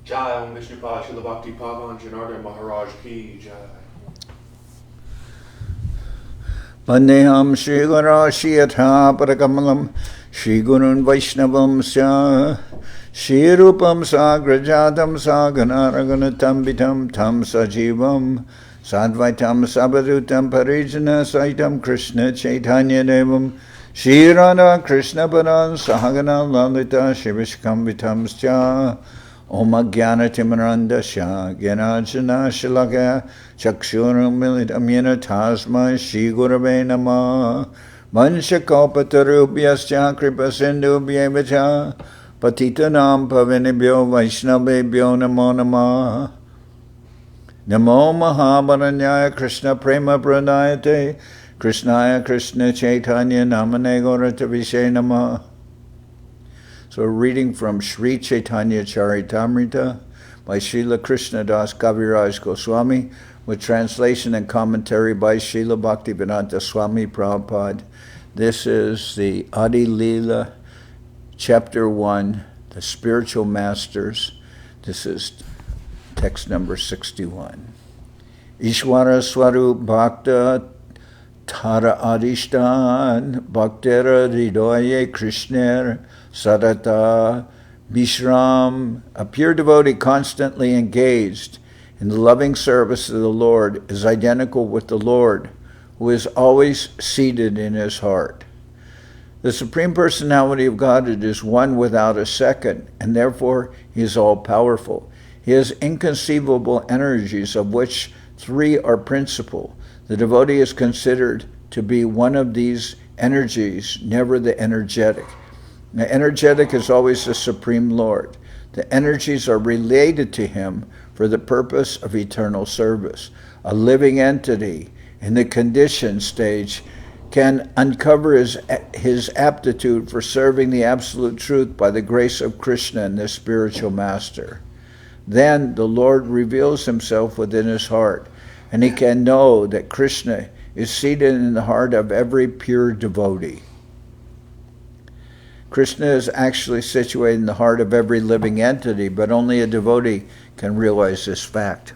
Jai Om Vishnupad Srila Bhakti Pavan Janardan Maharaj Ki Jai. Vandeham Shri Guru Shiyatha Parakamalam Shri Gurun Vaishnavam Sya Shri Rupam Sagrajatam Saganaraganatam Vitam Tam Sajivam Sadvaitam Sabadutam Parijana Saitam Krishna Chaitanya Devam Shri Radha Krishna Padan Sahagana Lalita Shivishkam Vitam Sya Om Jnana Timarandasya Gyanajana Shilaka Chakshuram Militam Yena Tasma Shri Gurave Namah Vanshakapatarubhyasya Kripasindubhyevacha Patitanam Pavinibhyo Vaishnavebhyo Namo Namah Namo Mahabaranyaya Krishna Prema Pranayate Krishnaya Krishna Chaitanya Namane Gauratavishe Namah. So we're reading from Sri Chaitanya Charitamrita by Srila Krishnadas Kaviraj Goswami with translation and commentary by Srila Bhaktivedanta Swami Prabhupad. This is the Adi-lila, Chapter 1, the Spiritual Masters. This is text number 61. Ishwara Swarup Bhakta Tara Adishtan Bhaktera Hridoye Krishner Sadata Bishram. A pure devotee constantly engaged in the loving service of the Lord is identical with the Lord, who is always seated in his heart. The Supreme Personality of Godhead is one without a second, and therefore he is all-powerful. He has inconceivable energies, of which three are principal. The devotee is considered to be one of these energies, never the energetic. The energetic is always the Supreme Lord. The energies are related to him for the purpose of eternal service. A living entity in the conditioned stage can uncover his aptitude for serving the absolute truth by the grace of Krishna and the spiritual master. Then the Lord reveals himself within his heart, and he can know that Krishna is seated in the heart of every pure devotee. Krishna is actually situated in the heart of every living entity, but only a devotee can realize this fact.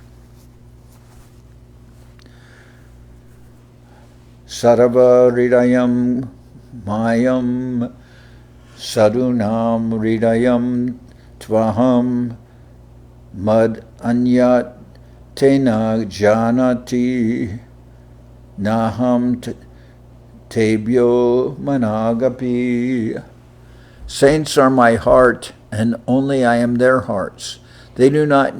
Sarva Hridayam Mayam Sadunam Hridayam Tvaham Mad Anyat Tena Janati Naham Tebyo Managapi. Saints are my heart, and only I am their hearts. They do not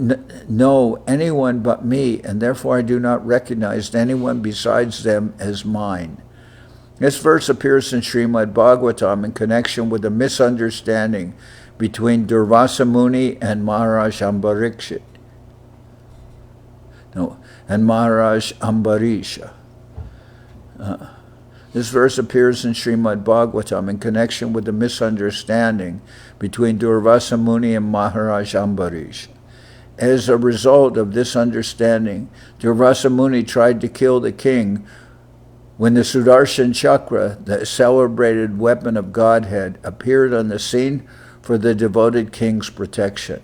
know anyone but me, and therefore I do not recognize anyone besides them as mine. This verse appears in Srimad Bhagavatam in connection with a misunderstanding between Durvasa Muni and Maharaj Ambarish. This verse appears in Srimad Bhagavatam in connection with the misunderstanding between Durvasa Muni and Maharaj Ambarish. As a result of this understanding, Durvasa Muni tried to kill the king when the Sudarshan Chakra, the celebrated weapon of Godhead, appeared on the scene for the devoted king's protection.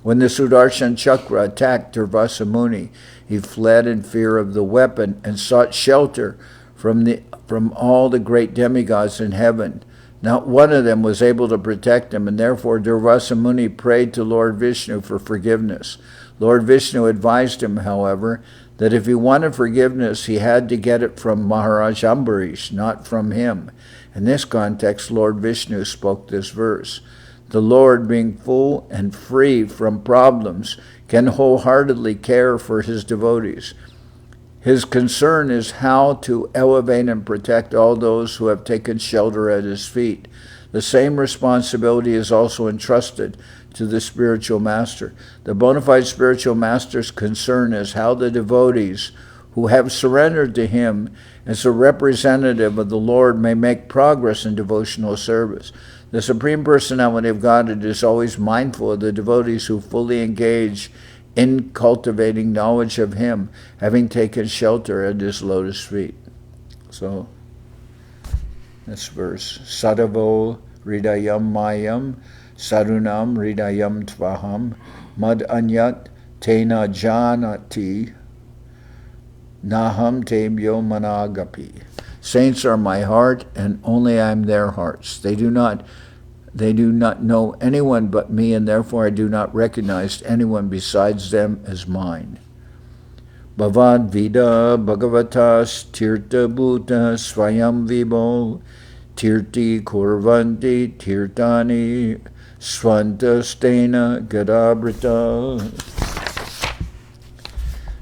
When the Sudarshan Chakra attacked Durvasa Muni, he fled in fear of the weapon and sought shelter from all the great demigods in heaven. Not one of them was able to protect him, and therefore Durvasa Muni prayed to Lord Vishnu for forgiveness. Lord Vishnu advised him, however, that if he wanted forgiveness, he had to get it from Maharaj Ambarish, not from him. In this context, Lord Vishnu spoke this verse. The Lord, being full and free from problems, can wholeheartedly care for his devotees. His concern is how to elevate and protect all those who have taken shelter at his feet. The same responsibility is also entrusted to the spiritual master. The bona fide spiritual master's concern is how the devotees who have surrendered to him as a representative of the Lord may make progress in devotional service. The Supreme Personality of Godhead is always mindful of the devotees who fully engage in cultivating knowledge of him, having taken shelter at his lotus feet. So, this verse, Sadavo Hridayam Mayam sarunam hridayam tvaham mad anyat tena janati naham tebyo managapi. Saints are my heart, and only I am their hearts. They do not know anyone but me, and therefore I do not recognize anyone besides them as mine. Bhavad vida bhagavatas tirta bhuta swayam vibo tirti kurvanti tirtani swanta stena gadabrita.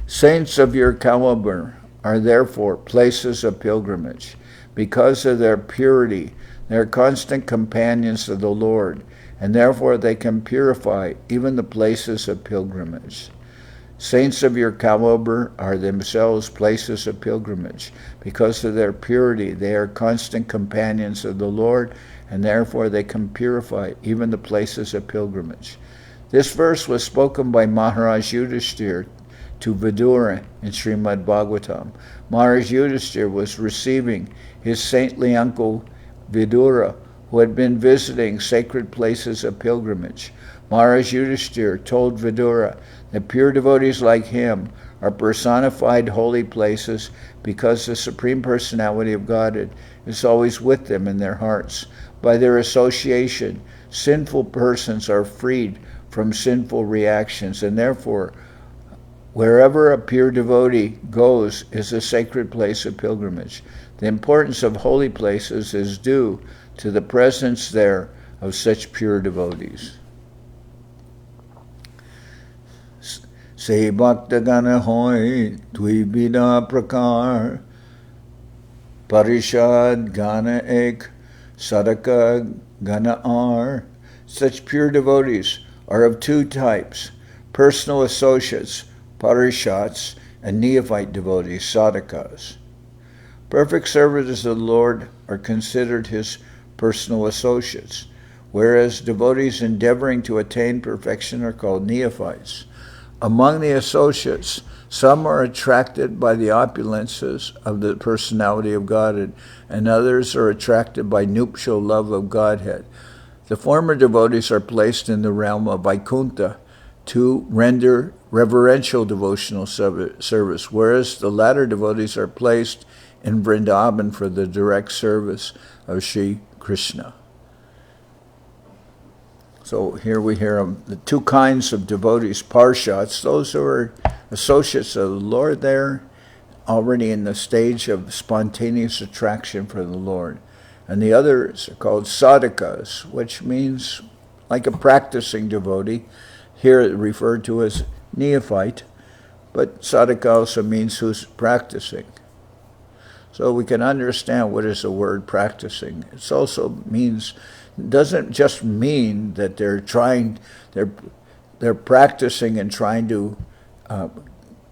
Saints of your caliber are therefore places of pilgrimage. Because of their purity, they are constant companions of the Lord, and therefore they can purify even the places of pilgrimage. Saints of your caliber are themselves places of pilgrimage. Because of their purity, they are constant companions of the Lord, and therefore they can purify even the places of pilgrimage. This verse was spoken by Maharaj Yudhishthira to Vidura in Srimad Bhagavatam. Maharaj Yudhishthira was receiving his saintly uncle Vidura, who had been visiting sacred places of pilgrimage. Maharaj Yudhishthira told Vidura that pure devotees like him are personified holy places because the Supreme Personality of Godhead is always with them in their hearts. By their association, sinful persons are freed from sinful reactions, and therefore wherever a pure devotee goes is a sacred place of pilgrimage. The importance of holy places is due to the presence there of such pure devotees. Se bhakta gana hoy dvibida prakar parishad gana ek sadaka gana ar. Such pure devotees are of two types: personal associates, parishats, and neophyte devotees, sadhakas. Perfect servants of the Lord are considered his personal associates, whereas devotees endeavoring to attain perfection are called neophytes. Among the associates, some are attracted by the opulences of the personality of Godhead, and others are attracted by nuptial love of Godhead. The former devotees are placed in the realm of Vaikuntha to render reverential devotional service, whereas the latter devotees are placed in Vrindaban for the direct service of Sri Krishna. So here we hear the two kinds of devotees: parshats, those who are associates of the Lord, there already in the stage of spontaneous attraction for the Lord. And the others are called sadhakas, which means like a practicing devotee. Here referred to as neophyte, but sadhaka also means who's practicing. So we can understand what is the word practicing. It also means, doesn't just mean that they're practicing and trying to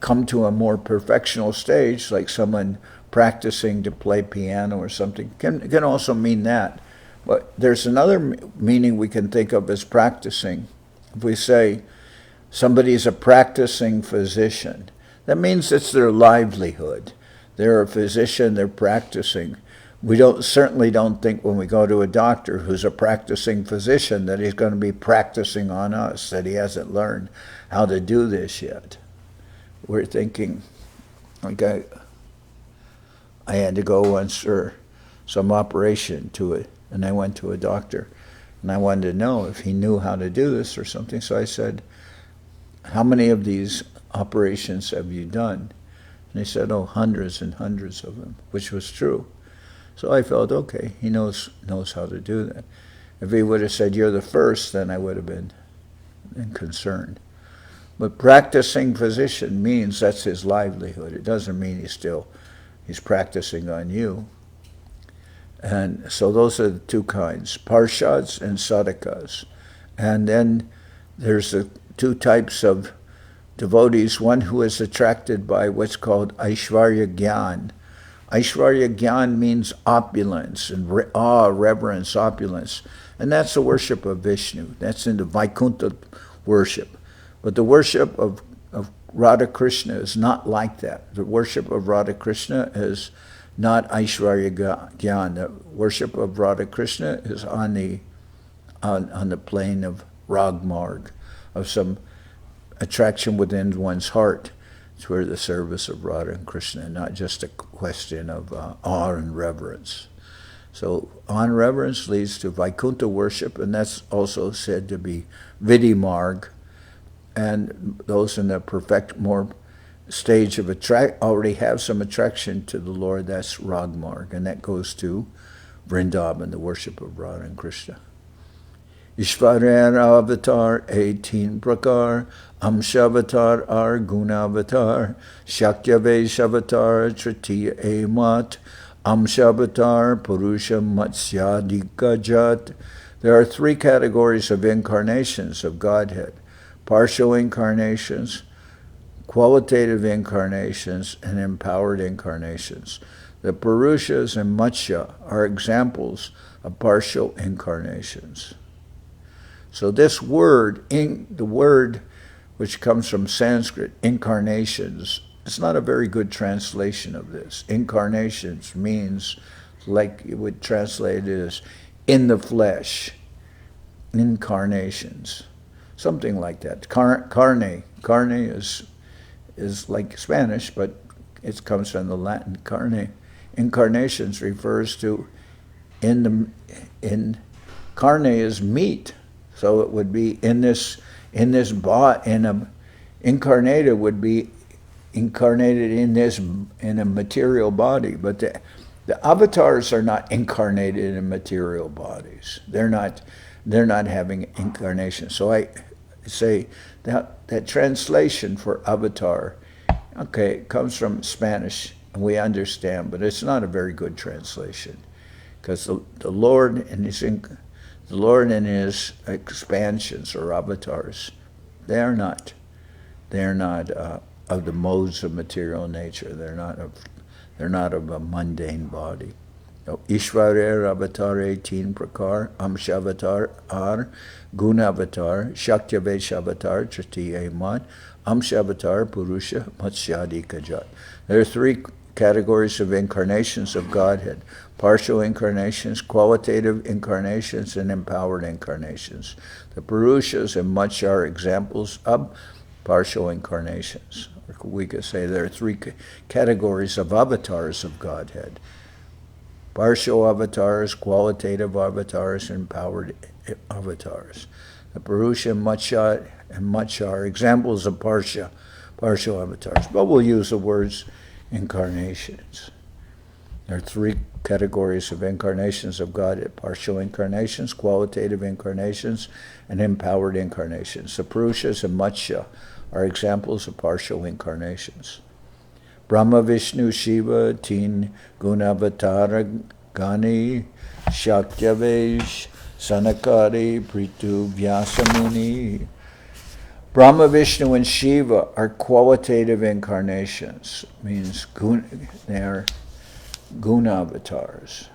come to a more perfectional stage, like someone practicing to play piano or something. Can also mean that. But there's another meaning we can think of as practicing. If we say somebody is a practicing physician, that means it's their livelihood. They're a physician, they're practicing. We certainly don't think when we go to a doctor who's a practicing physician that he's going to be practicing on us, that he hasn't learned how to do this yet. We're thinking, okay, I had to go once for some operation to it, and I went to a doctor, and I wanted to know if he knew how to do this or something. So I said, how many of these operations have you done? And he said, oh, hundreds and hundreds of them, which was true. So I felt, okay, he knows how to do that. If he would have said, you're the first, then I would have been concerned. But practicing physician means that's his livelihood. It doesn't mean he's practicing on you. And so those are the two kinds, parshads and sadhakas. And then there's the two types of devotees, one who is attracted by what's called Aishvarya Gyan. Aishvarya Gyan means opulence and reverence, opulence. And that's the worship of Vishnu. That's in the Vaikuntha worship. But the worship of Radha Krishna is not like that. The worship of Radha Krishna is not Aishvarya Gyan. The worship of Radha Krishna is on the on the plane of Rag Marg, of some attraction within one's heart toward the service of Radha and Krishna, not just a question of awe and reverence. So awe and reverence leads to Vaikuntha worship, and that's also said to be Vidhi Marg. And those in the perfect more stage of already have some attraction to the Lord, that's Rag Marg, and that goes to Vrindaban, the worship of Radha and Krishna. Ishvarar avatar 18 prakar, Amshavatar ar Gunavatar, Shakyavesh avatar Tritiya emat, Amshavatar Purusha Matsyadika Jat. There are three categories of incarnations of Godhead: partial incarnations, qualitative incarnations, and empowered incarnations. The Purushas and Matsya are examples of partial incarnations. So this word, the word which comes from Sanskrit, incarnations, it's not a very good translation of this. Incarnations means, like you would translate it as in the flesh, incarnations, something like that. Carne is like Spanish, but it comes from the Latin carne. Incarnations refers to carne is meat. So it would be incarnated would be incarnated in a material body, but the avatars are not incarnated in material bodies. They're not having incarnation. So I say that translation for avatar, okay, it comes from Spanish and we understand, but it's not a very good translation, because the Lord in his expansions or avatars, they're not of the modes of material nature. They're not of a mundane body. So, Ishvarer avatar 18 prakar, Amshavatar ar Gunavatar, Shakyavesh avatar Tritiya emat, Amshavatar Purusha Matsyadika Jat. There are three categories of incarnations of Godhead: partial incarnations, qualitative incarnations, and empowered incarnations. The Purushas and Matsya are examples of partial incarnations. We could say there are three categories of avatars of Godhead: partial avatars, qualitative avatars, and empowered avatars. The Purusha and Matsya are examples of partial avatars, but we'll use the words incarnations. There are three categories of incarnations of God: partial incarnations, qualitative incarnations, and empowered incarnations. The Purushas and Matsya are examples of partial incarnations. Brahma, Vishnu, Shiva, Teen, Gunavatara, Gani, Shakyavesh, Sanakari, Prithu, Vyasamuni. Brahma, Vishnu, and Shiva are qualitative incarnations, means they are Gunavatars.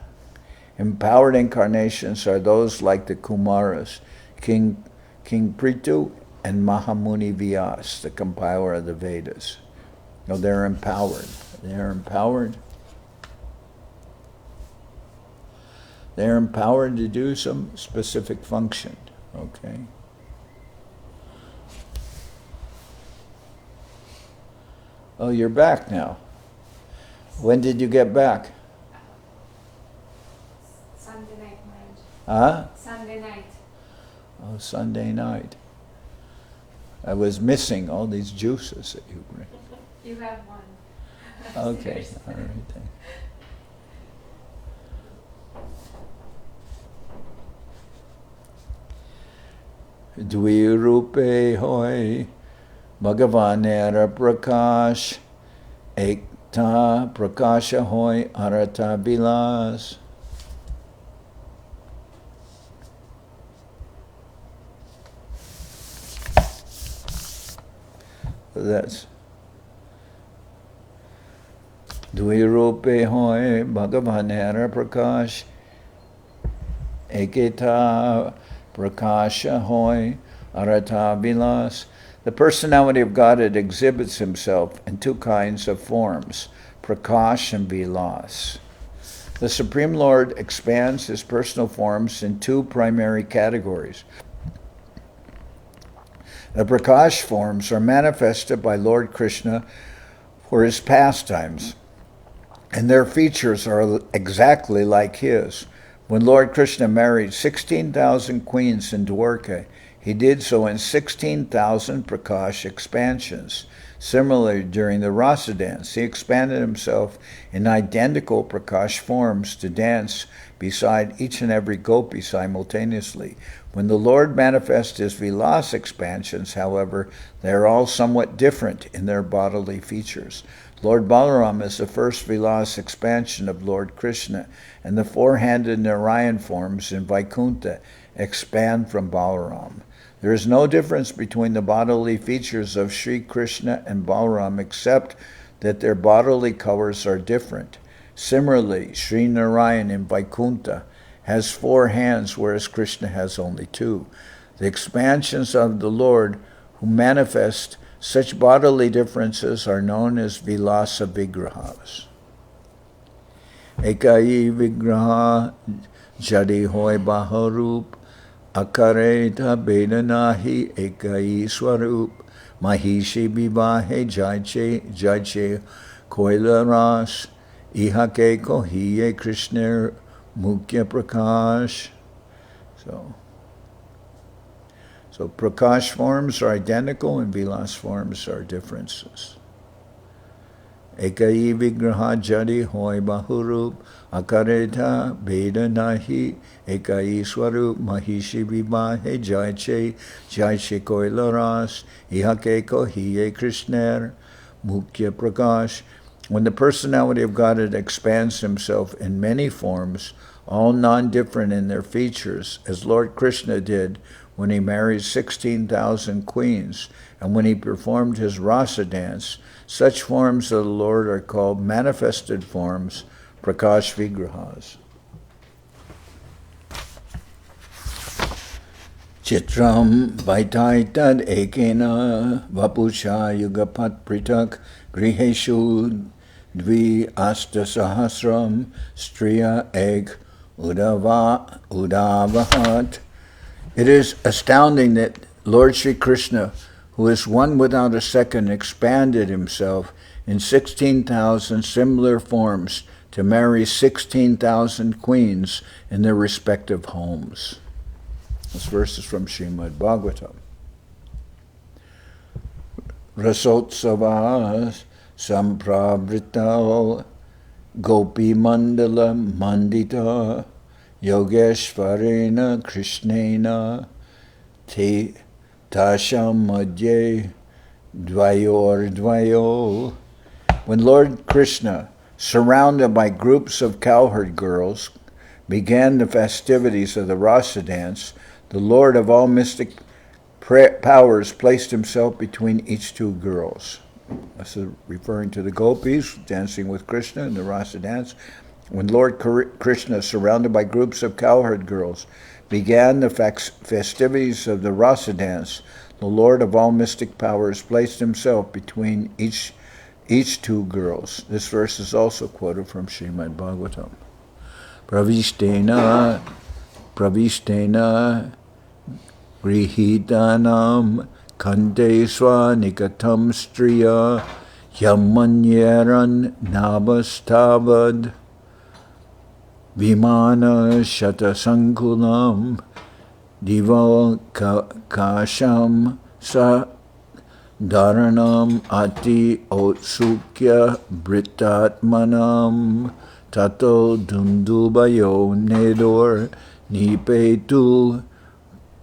Empowered incarnations are those like the Kumaras, King Prithu and Mahamuni Vyas, the compiler of the Vedas. No, they're empowered. They're empowered to do some specific function, okay? Oh, you're back now. When did you get back? Sunday night, Maharaj. Huh? Sunday night. Oh, Sunday night. I was missing all these juices that you bring. You have one. Okay, all right then. Dvirupe hoy Bhagavanera Prakash Ekta Prakasha hoy Arata Bilas. That's Dvirupe hoy Bhagavanera Prakash Eketa Prakasha hoy Arata Vilas. The personality of Godhead exhibits himself in two kinds of forms, Prakash and Vilas. The Supreme Lord expands his personal forms in two primary categories. The Prakash forms are manifested by Lord Krishna for his pastimes, and their features are exactly like his. When Lord Krishna married 16,000 queens in Dwarka, he did so in 16,000 Prakash expansions. Similarly, during the Rasa dance, he expanded himself in identical Prakash forms to dance beside each and every gopi simultaneously. When the Lord manifests his Vilas expansions, however, they are all somewhat different in their bodily features. Lord Balaram is the first Vilas expansion of Lord Krishna, and the four-handed Narayan forms in Vaikuntha expand from Balaram. There is no difference between the bodily features of Sri Krishna and Balaram except that their bodily colors are different. Similarly, Sri Narayan in Vaikuntha has 4 hands, whereas Krishna has only 2. The expansions of the Lord who manifest such bodily differences are known as Vilasa Vigrahas. Ekai Vigraha Jadi Hoy Baharup Akareta Bedanahi Ekai Swarup Mahishi Bibahe Jaiche Koila Ras Ihake Kohiye Krishna Mukhya Prakash. So Prakash forms are identical and Vilas forms are differences. Ekai Vigraha Jadi Hoy Bahurup Akareta Bedanahi Ekai Swarup Mahishi Vibahe Jaiche Koilaras Ihake Kohiye Krishner Mukhya Prakash. When the personality of Godhead expands himself in many forms, all non-different in their features, as Lord Krishna did when he married 16,000 queens, and when he performed his rasa dance, such forms of the Lord are called manifested forms, Prakash Vigrahas. Chitram Vaitaitad Ekena Vapusha Yugapat Pritak Griheshu Dvi Asta Sahasram Striya Eg Udavahat. It is astounding that Lord Sri Krishna, who is one without a second, expanded himself in 16,000 similar forms to marry 16,000 queens in their respective homes. This verse is from Srimad Bhagavatam. Rasotsava Sampravrita Gopi Mandala Mandita Yogeshvarena Krishnena Te Tasham Madhye Dvayo. When Lord Krishna, surrounded by groups of cowherd girls, began the festivities of the rasa dance, the Lord of all mystic powers placed himself between each 2 girls. This is referring to the gopis dancing with Krishna in the rasa dance. When Lord Krishna, surrounded by groups of cowherd girls, began the festivities of the rasa dance, the Lord of all mystic powers placed himself between each 2 girls. This verse is also quoted from Srimad Bhagavatam. Pravishtena Grihitanam Kante Swanikatam Striya Yamanyaran Nabastavad Vimana Shatasankulam Diva Kasham Sa Dharanam Ati Otsukya Britatmanam Tato Dundubayo Nedor Nipetu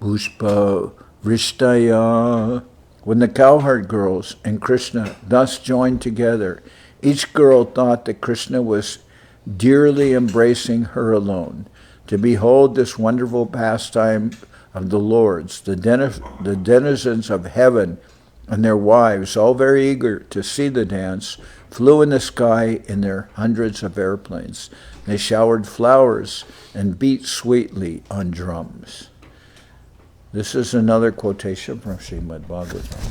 Pushpa Vrishtaya. When the cowherd girls and Krishna thus joined together, each girl thought that Krishna was dearly embracing her alone. To behold this wonderful pastime of the Lord's, the denizens of heaven and their wives, all very eager to see the dance, flew in the sky in their hundreds of airplanes. They showered flowers and beat sweetly on drums. This is another quotation from Srimad Bhagavatam.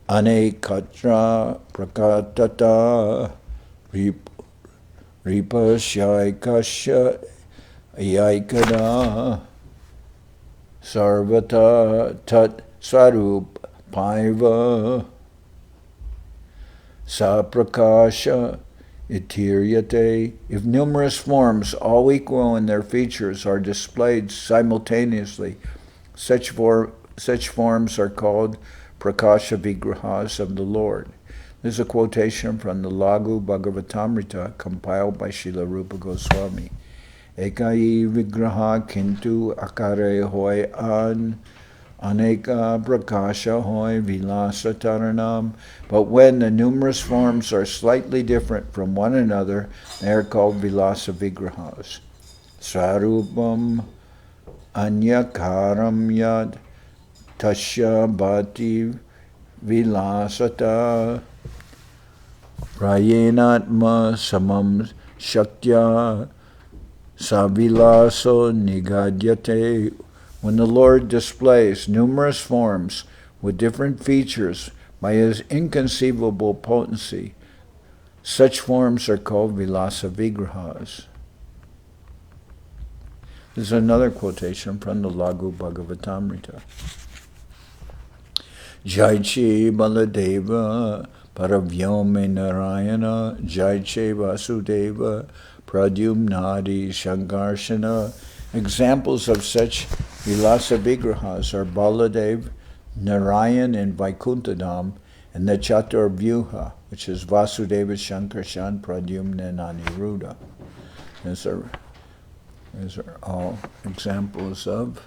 Anekatra prakatata Ripasyaikasya Yaikada Sarvata Tat Sarup Paiva Saprakasha Itiryate. If numerous forms, all equal in their features, are displayed simultaneously, such forms are called Prakasha Vigrahas of the Lord. This is a quotation from the Lagu Bhagavatamrita compiled by Srila Rupa Goswami. Ekai Vigraha Kintu Akare Hoy An Aneka Prakasha Hoy Vilasa Taranam. But when the numerous forms are slightly different from one another, they are called Vilasa Vigrahas. Sarupam Anyakaram Yad Tasya Bhati Vilasata Prayenatma Samam Shaktya Savilaso Nigadyate. When the Lord displays numerous forms with different features by His inconceivable potency, such forms are called Vilasa Vigrahas. This is another quotation from the Lagu Bhagavatamrita. Jaiche Baladeva Paravyome Narayana Jaiche Vasudeva Pradyumnadi Shankarshana. Examples of such Vilasa Vigrahas are Baladev, Narayan in Vaikuntadam, and the Chatur Vyuha, which is Vasudeva, Shankarshan, Pradyumna, and Aniruddha. These are all examples of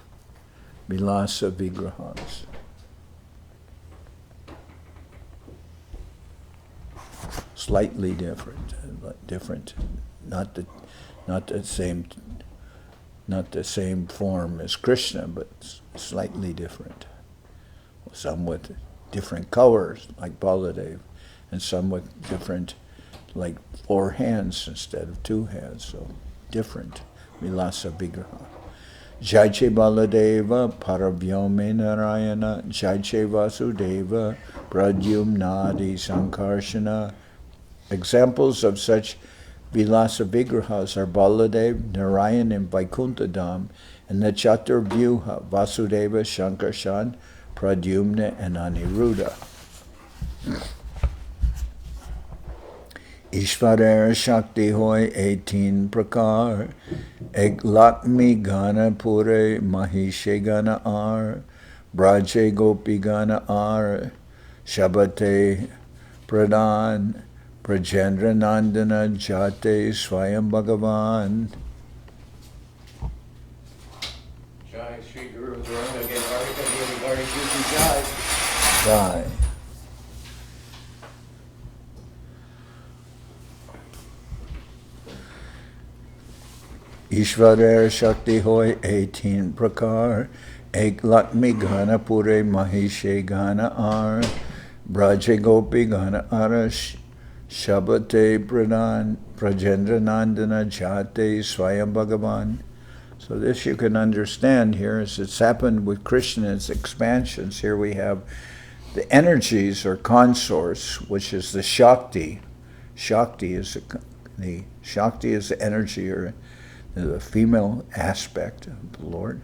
Vilasa Vigrahas. Slightly different, not the same form as Krishna, but slightly different. Some with different colors, like Baladev, and some with different, like 4 hands instead of 2 hands, so different. Vilasa Vigraha. Jaiche Baladeva Paravyome Narayana Jaiche Vasudeva Pradyumnadi Sankarshana. Examples of such Vilasa Vigrahas are Baladev, Narayan in Vaikuntadam, and the Chatur Vyuha, Vasudeva, Shankarshan, Pradyumna, and Aniruddha. Ishvarer Shakti Hoy 18 Prakar, Ek Lakmi Gana Pure Mahishe Gana Ar, Braje Gopi Gana Ar, Shabate Pradhan, Prajendra Nandana Jate Swayam Bhagavan. Jai Shri Guru Varanga Gari Jai. Jai. Ishvarer Shakti Hoy 18 Prakar, Ek Lakmi Gana Pure Mahishe Gana Ar, Braje Gopi Gana Arash, Shabate Pradhan, Prajendra Nandana Jate Swayam Bhagavan. So this you can understand here as it's happened with Krishna's expansions. Here we have the energies or consorts, which is the Shakti. Shakti is the energy or the female aspect of the Lord.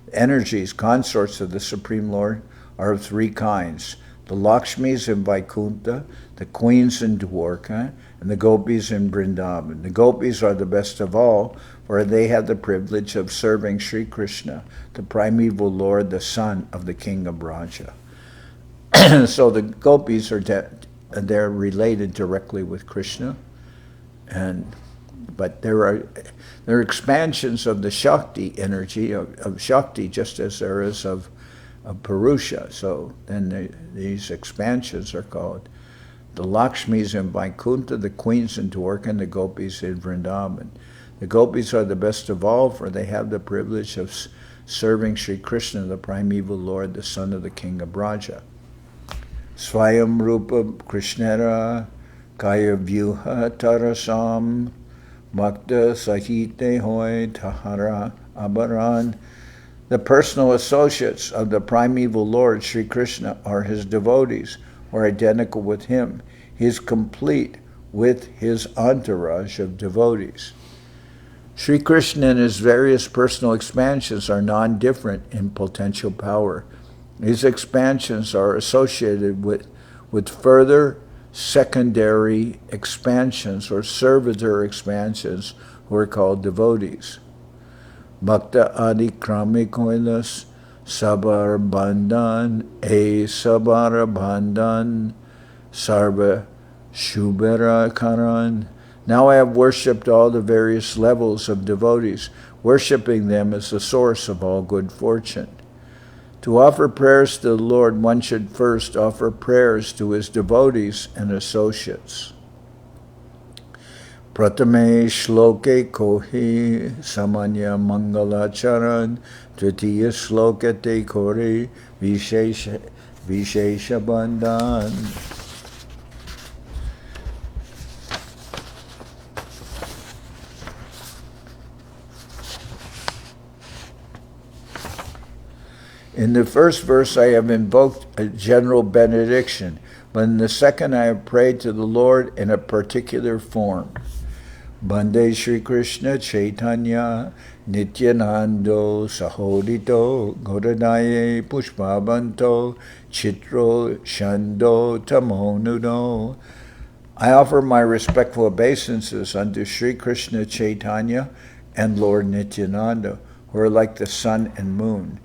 The energies, consorts of the Supreme Lord, are of 3 kinds. The Lakshmis in Vaikuntha, the queens in Dwarka, and the gopis in Vrindaban. The gopis are the best of all, for they have the privilege of serving Sri Krishna, the primeval Lord, the son of the king of Braja. So the gopis they're related directly with Krishna, but there are expansions of the Shakti energy of Shakti, just as there is of Purusha. So then these expansions are called the Lakshmis in Vaikuntha, the queens in Dwarka, and the gopis in Vrindaban. The gopis are the best of all, for they have the privilege of serving Sri Krishna, the primeval Lord, the son of the king of Braja. Swayam Rupa Krishnera Kaya Vyuha Tarasam Makta Sahite Hoy Tahara Abaran. The personal associates of the primeval Lord, Sri Krishna, are his devotees, or identical with him. He is complete with his entourage of devotees. Sri Krishna and his various personal expansions are non-different in potential power. These expansions are associated with further secondary expansions or servitor expansions who are called devotees. Bhakta Adi Kramikoilas Sabar Bandhan Sabara Bandhan Sarva Shubera Karan. Now I have worshipped all the various levels of devotees. Worshipping them is the source of all good fortune. To offer prayers to the Lord, one should first offer prayers to his devotees and associates. Pratame shloke kohi samanya mangalacharan tritiya slokate kori vishesha bandhan. In the first verse I have invoked a general benediction, but in the second I have prayed to the Lord in a particular form. Bande Sri Krishna Chaitanya Nityananda Sahodito Gauda Desh Pushpavanto Chitro Shando Tamonudo. I offer my respectful obeisances unto Sri Krishna Chaitanya and Lord Nityananda, who are like the sun and moon.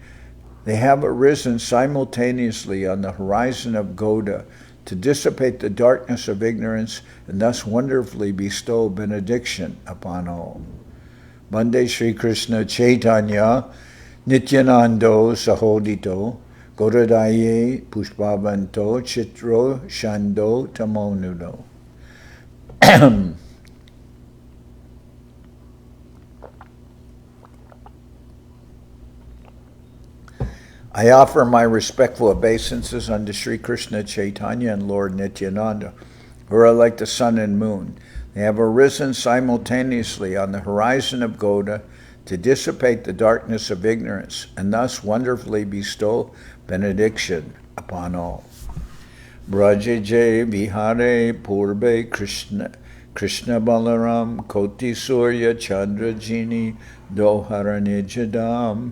They have arisen simultaneously on the horizon of Gauda to dissipate the darkness of ignorance and thus wonderfully bestow benediction upon all. Bande Sri Krishna Chaitanya Nityanando Sahodito Gauda Desh Pushpavanto Chitro Shando Tamonudo. I offer my respectful obeisances unto Sri Krishna Chaitanya and Lord Nityananda, who are like the sun and moon. They have arisen simultaneously on the horizon of Gauda to dissipate the darkness of ignorance and thus wonderfully bestow benediction upon all. Braje Jai Vihare Purbe Krishna Balaram Koti Surya Chandra Jini Doharani Jadam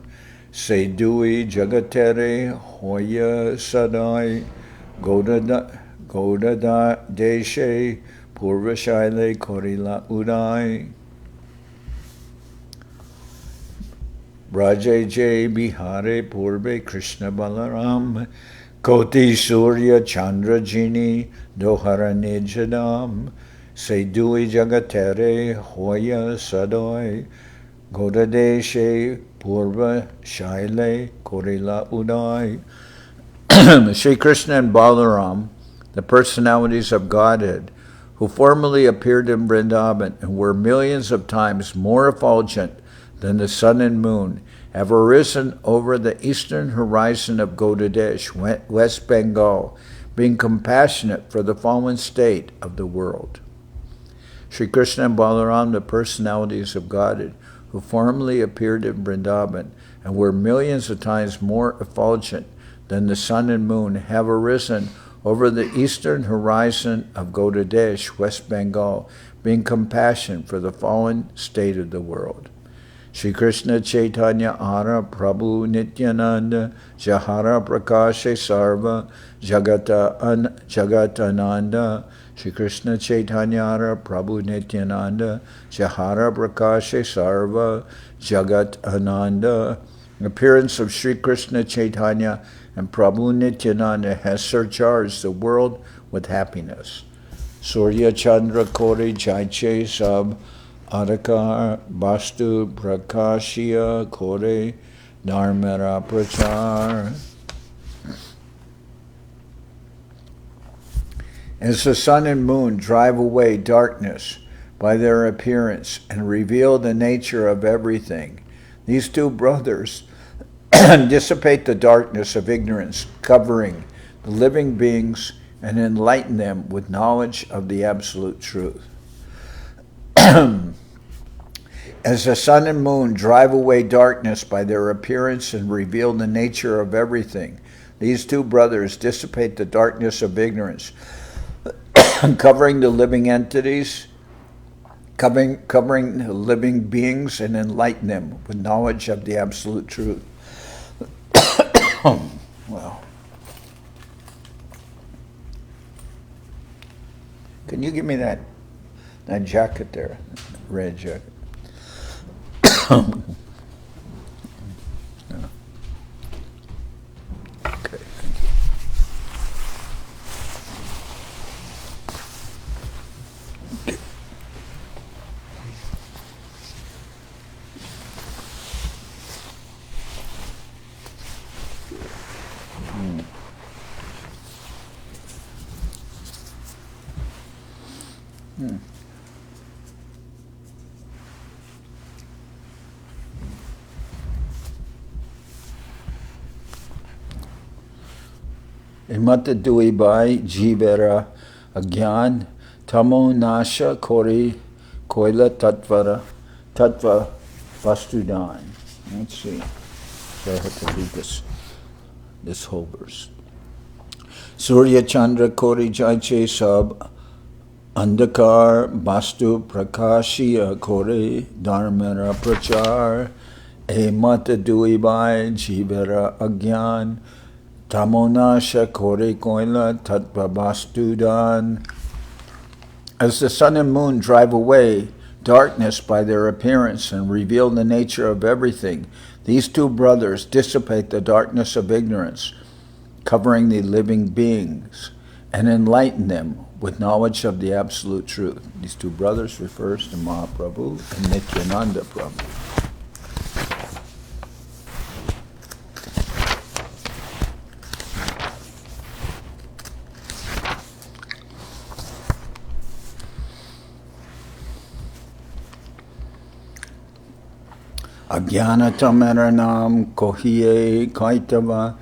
Sedui Jagatere Hoya Sadai Gauda Deshe Purvashaile Korila Udai. Braje Jai Bihare Purbe Krishna Balaram Koti Surya Chandra Jini Doharani Jadam Sedui Jagatere Hoya Sadai Gauda Deshe Purva Shaile Korila Udai. Sri Krishna and Balaram, the personalities of Godhead, who formerly appeared in Vrindaban and were millions of times more effulgent than the sun and moon, have arisen over the eastern horizon of Gauda Desh, West Bengal, being compassionate for the fallen state of the world. Sri Krishna and Balaram, the personalities of Godhead, who formerly appeared in Vrindaban and were millions of times more effulgent than the sun and moon, have arisen over the eastern horizon of Gauda Desh, West Bengal, being compassionate for the fallen state of the world. Sri Krishna Chaitanya Ara Prabhu Nityananda Jahara Prakashe Sarva Jagatananda. Sri Krishna Chaitanya Ara Prabhu Nityananda Jahara Prakashe Sarva Jagat Ananda. The appearance of Sri Krishna Chaitanya and Prabhu Nityananda has surcharged the world with happiness. Surya Chandra Kori Jaiche Sab Adhikar Bastu Prakashya Kore Dharmara Prachar. As the sun and moon drive away darkness by their appearance and reveal the nature of everything, these two brothers dissipate the darkness of ignorance, covering the living beings and enlighten them with knowledge of the absolute truth. As the sun and moon drive away darkness by their appearance and reveal the nature of everything, these two brothers dissipate the darkness of ignorance covering the living entities, covering the living beings, and enlighten them with knowledge of the absolute truth. Well, can you give me that jacket there, red jacket? Okay. Imata dui bai jivera agyan tamo nasha kori koila tattva vastudan. Let's see. So I have to read this whole verse. Surya Chandra kori jaiche sab andakar vastu prakashiya kori dharmara prachar emata dui bai jivera agyan Tamonasha kore koila tatvabastudan. As the sun and moon drive away darkness by their appearance and reveal the nature of everything, these two brothers dissipate the darkness of ignorance, covering the living beings, and enlighten them with knowledge of the absolute truth. These two brothers refers to Mahaprabhu and Nityananda Prabhu. Ajnanatamaranam kohiye kaitava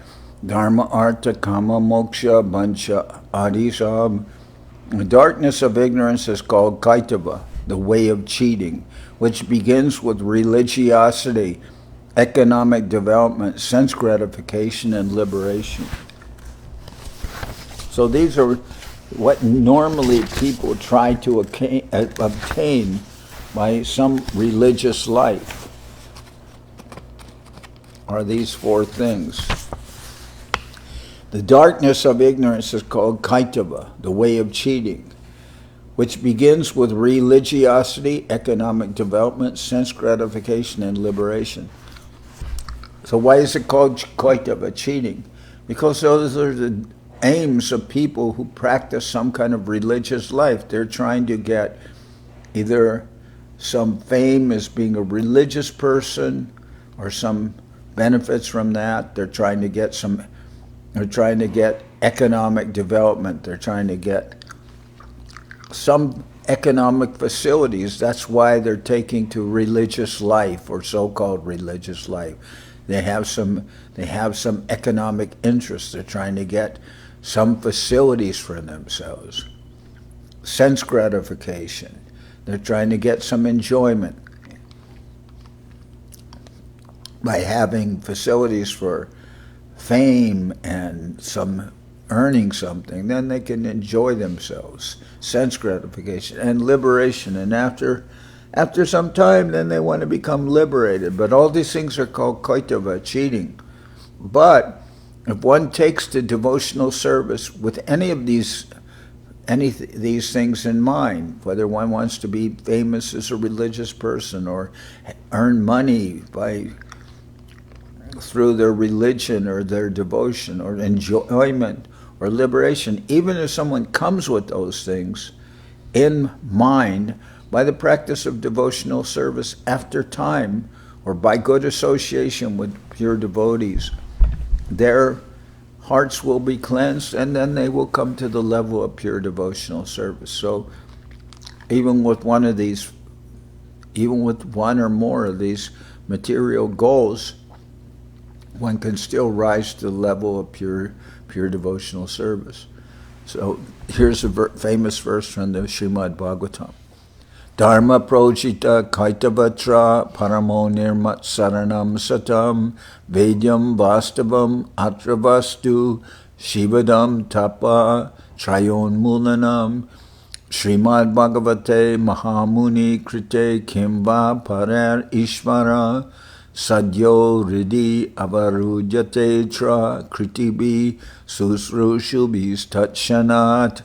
dharma artha kama moksha bancha adisab. The darkness of ignorance is called kaitava, the way of cheating, which begins with religiosity, economic development, sense gratification, and liberation. So these are what normally people try to obtain by some religious life. Are these four things. The darkness of ignorance is called kaitava, the way of cheating, which begins with religiosity, economic development, sense gratification, and liberation. So why is it called kaitava, cheating? Because those are the aims of people who practice some kind of religious life. They're trying to get either some fame as being a religious person or some benefits from that. They're trying to get economic development. They're trying to get some economic facilities. That's why they're taking to religious life or so-called religious life. They have some economic interests. They're trying to get some facilities for themselves. Sense gratification. They're trying to get some enjoyment by having facilities for fame and some earning something. Then they can enjoy themselves. Sense gratification and liberation. And after some time, then they want to become liberated. But all these things are called kaitava, cheating. But if one takes the devotional service with any of these things in mind, whether one wants to be famous as a religious person or earn money through their religion or their devotion or enjoyment or liberation, even if someone comes with those things in mind by the practice of devotional service after time or by good association with pure devotees, their hearts will be cleansed and then they will come to the level of pure devotional service. So even with one or more of these material goals, one can still rise to the level of pure devotional service. So here's a famous verse from the Srimad Bhagavatam. Dharma projita kaitavatra paramo nirmat saranam satam vedyam vastavam atravastu shivadam tapa trayon mulanam Srimad Bhagavate Mahamuni Krite Kimva Parer Ishvara Sadyo Ridi Avarujate Tra Kritibi Susrushubis Tatshanat.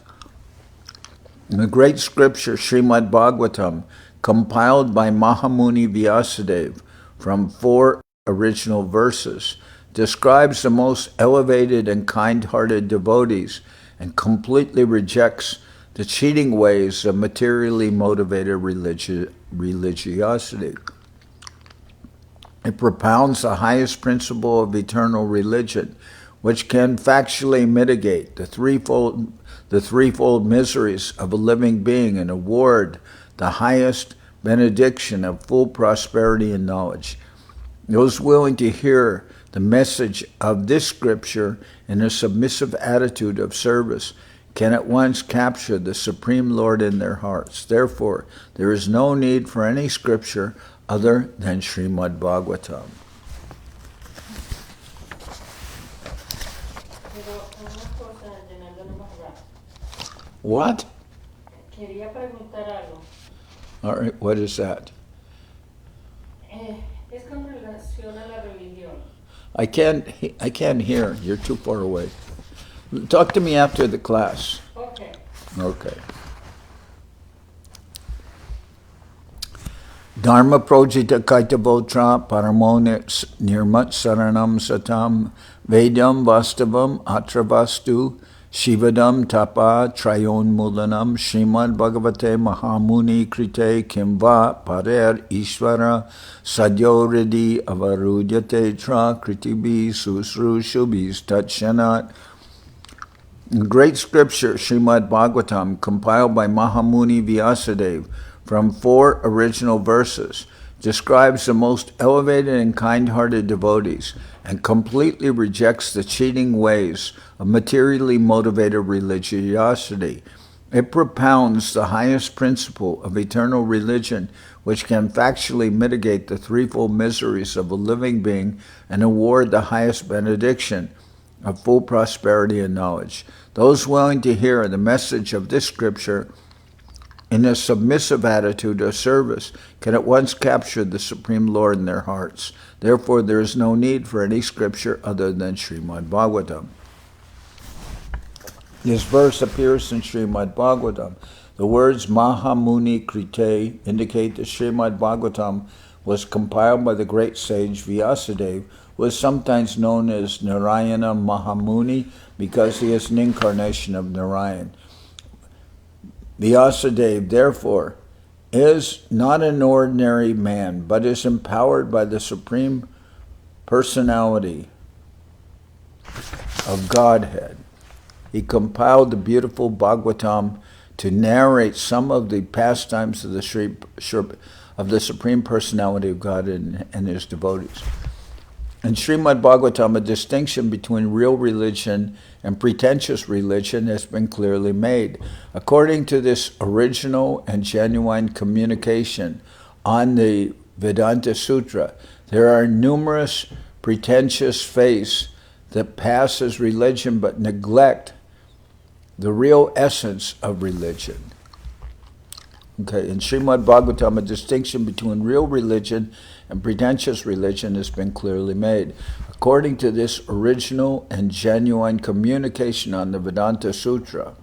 In the great scripture Srimad Bhagavatam, compiled by Mahamuni Vyasadeva from 4 original verses, describes the most elevated and kind-hearted devotees and completely rejects the cheating ways of materially motivated religiosity. It propounds the highest principle of eternal religion, which can factually mitigate the threefold miseries of a living being and award the highest benediction of full prosperity and knowledge. Those willing to hear the message of this scripture in a submissive attitude of service can at once capture the Supreme Lord in their hearts. Therefore, there is no need for any scripture other than Srimad Bhagavatam. What? Quería preguntar algo. All right, what is that? Es con relación a la religión. I can't hear. You're too far away. Talk to me after the class. Okay. Okay. Dharma projita kaitavotra paramone nirmat saranam satam vedam vastavam atravastu shivadam tapa trayon mulanam Srimad Bhagavate Mahamuni Krite Kimva Parer Ishvara Sadyo Ridi Avarujate Tra Kritibi Susrushubis Tatshanat. In great scripture, Srimad Bhagavatam, compiled by Mahamuni Vyasadeva from 4 original verses, describes the most elevated and kind-hearted devotees and completely rejects the cheating ways of materially motivated religiosity. It propounds the highest principle of eternal religion, which can factually mitigate the threefold miseries of a living being and award the highest benediction of full prosperity and knowledge. Those willing to hear the message of this scripture in a submissive attitude of service can at once capture the Supreme Lord in their hearts. Therefore, there is no need for any scripture other than Srimad Bhagavatam. This verse appears in Srimad Bhagavatam. The words Mahamuni Krite indicate that Srimad Bhagavatam was compiled by the great sage Vyasadeva, who is sometimes known as Narayana Mahamuni because he is an incarnation of Narayan. Vyasadeva, therefore, is not an ordinary man, but is empowered by the Supreme Personality of Godhead. He compiled the beautiful Bhagavatam to narrate some of the pastimes of the Supreme Personality of God and his devotees. In Srimad Bhagavatam, a distinction between real religion and pretentious religion has been clearly made. According to this original and genuine communication on the Vedanta Sutra, there are numerous pretentious faiths that pass as religion but neglect the real essence of religion. Okay, in Srimad Bhagavatam, a distinction between real religion and pretentious religion has been clearly made. According to this original and genuine communication on the Vedanta Sutra,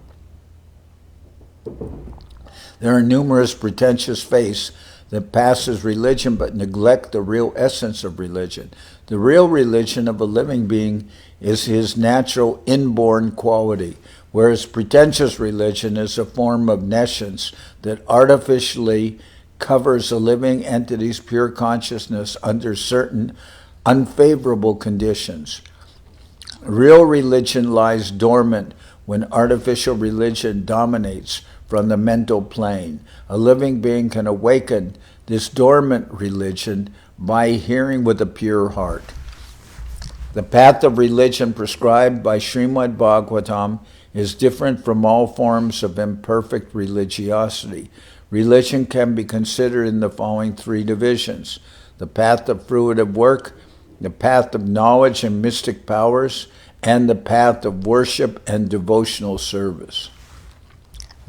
there are numerous pretentious faiths that pass as religion but neglect the real essence of religion. The real religion of a living being is his natural inborn quality, whereas pretentious religion is a form of nescience that artificially covers a living entity's pure consciousness under certain unfavorable conditions. Real religion lies dormant when artificial religion dominates from the mental plane. A living being can awaken this dormant religion by hearing with a pure heart. The path of religion prescribed by Srimad Bhagavatam is different from all forms of imperfect religiosity. Religion can be considered in the following 3 divisions: the path of fruitive work, the path of knowledge and mystic powers, and the path of worship and devotional service.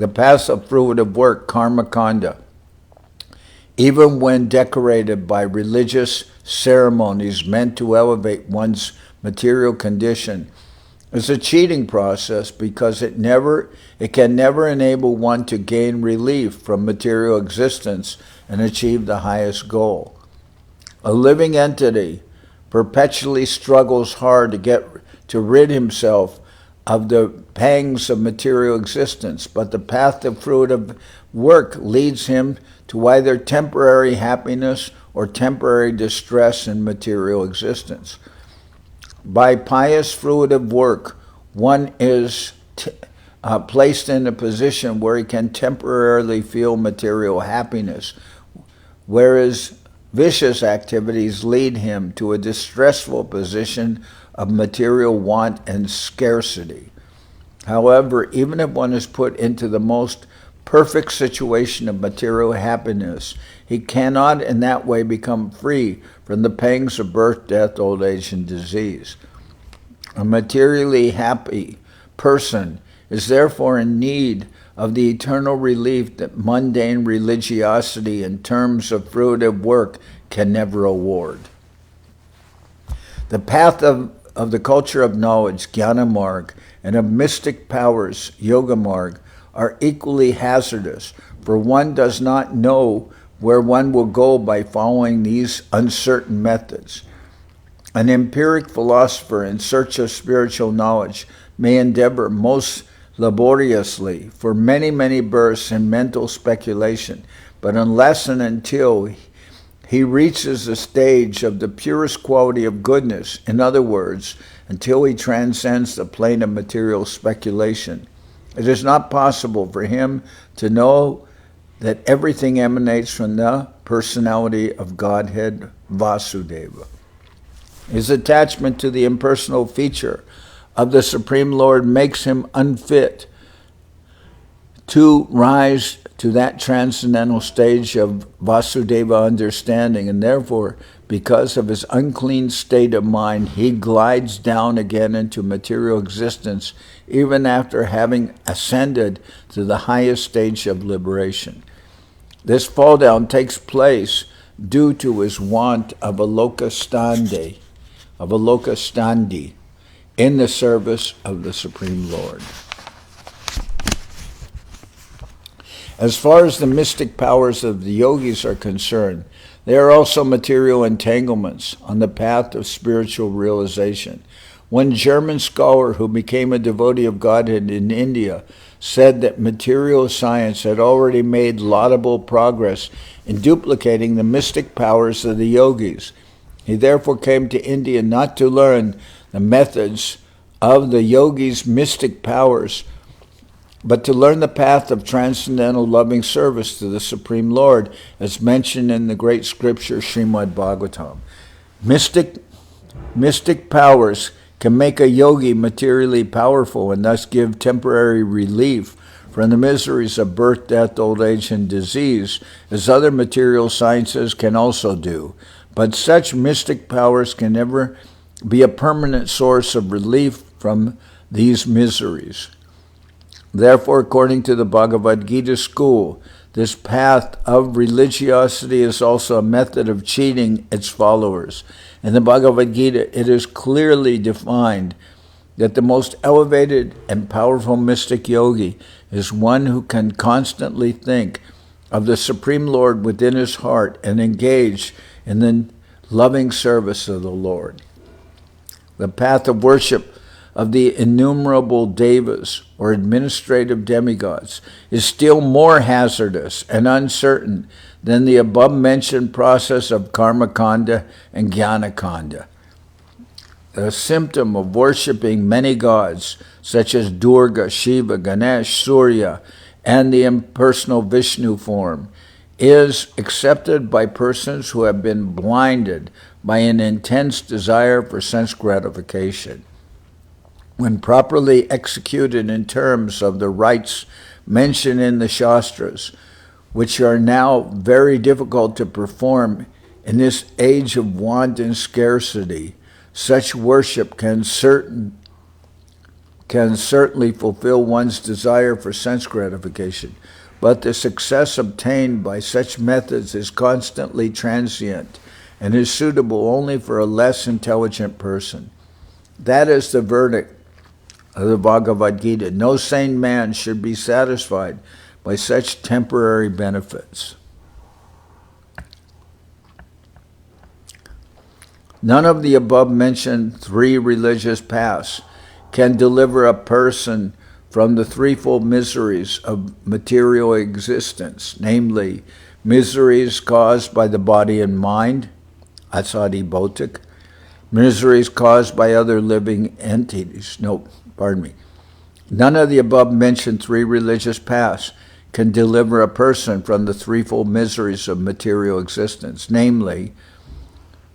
The passive fruitive work, karma kanda, even when decorated by religious ceremonies meant to elevate one's material condition, is a cheating process because it can never enable one to gain relief from material existence and achieve the highest goal. A living entity perpetually struggles hard to rid himself of the pangs of material existence, but the path of fruitive work leads him to either temporary happiness or temporary distress in material existence. By pious fruitive work, one is placed in a position where he can temporarily feel material happiness, whereas vicious activities lead him to a distressful position of material want and scarcity. However, even if one is put into the most perfect situation of material happiness, he cannot in that way become free from the pangs of birth, death, old age, and disease. A materially happy person is therefore in need of the eternal relief that mundane religiosity in terms of fruitive work can never award. The path of the culture of knowledge, jnana marg, and of mystic powers, yoga marg, are equally hazardous, for one does not know where one will go by following these uncertain methods. An empiric philosopher in search of spiritual knowledge may endeavor most laboriously for many, many births in mental speculation, but unless and until he reaches the stage of the purest quality of goodness, in other words, until he transcends the plane of material speculation, it is not possible for him to know that everything emanates from the personality of Godhead Vasudeva. His attachment to the impersonal feature of the Supreme Lord makes him unfit to rise to that transcendental stage of Vasudeva understanding, and therefore, because of his unclean state of mind, he glides down again into material existence even after having ascended to the highest stage of liberation. This fall down takes place due to his want of a lokastandi in the service of the Supreme Lord. As far as the mystic powers of the yogis are concerned, they are also material entanglements on the path of spiritual realization. One German scholar who became a devotee of Godhead in India said that material science had already made laudable progress in duplicating the mystic powers of the yogis. He therefore came to India not to learn the methods of the yogis' mystic powers, but to learn the path of transcendental loving service to the Supreme Lord, as mentioned in the great scripture Srimad Bhagavatam. Mystic powers can make a yogi materially powerful and thus give temporary relief from the miseries of birth, death, old age, and disease, as other material sciences can also do. But such mystic powers can never be a permanent source of relief from these miseries. Therefore, according to the Bhagavad Gita school, this path of religiosity is also a method of cheating its followers. In the Bhagavad Gita, it is clearly defined that the most elevated and powerful mystic yogi is one who can constantly think of the Supreme Lord within his heart and engage in the loving service of the Lord. The path of worship of the innumerable devas, or administrative demigods, is still more hazardous and uncertain than the above-mentioned process of karma kanda and jnana kanda. The symptom of worshipping many gods, such as Durga, Shiva, Ganesh, Surya, and the impersonal Vishnu form, is accepted by persons who have been blinded by an intense desire for sense gratification. When properly executed in terms of the rites mentioned in the Shastras, which are now very difficult to perform in this age of want and scarcity, such worship can can certainly fulfill one's desire for sense gratification, but the success obtained by such methods is constantly transient and is suitable only for a less intelligent person. That is the verdict of the Bhagavad Gita. No sane man should be satisfied by such temporary benefits. None of the above-mentioned three religious paths can deliver a person from the threefold miseries of material existence, namely, miseries caused by the body and mind, that's adi-bhautik, miseries caused by other living entities. None of the above-mentioned three religious paths can deliver a person from the threefold miseries of material existence, namely,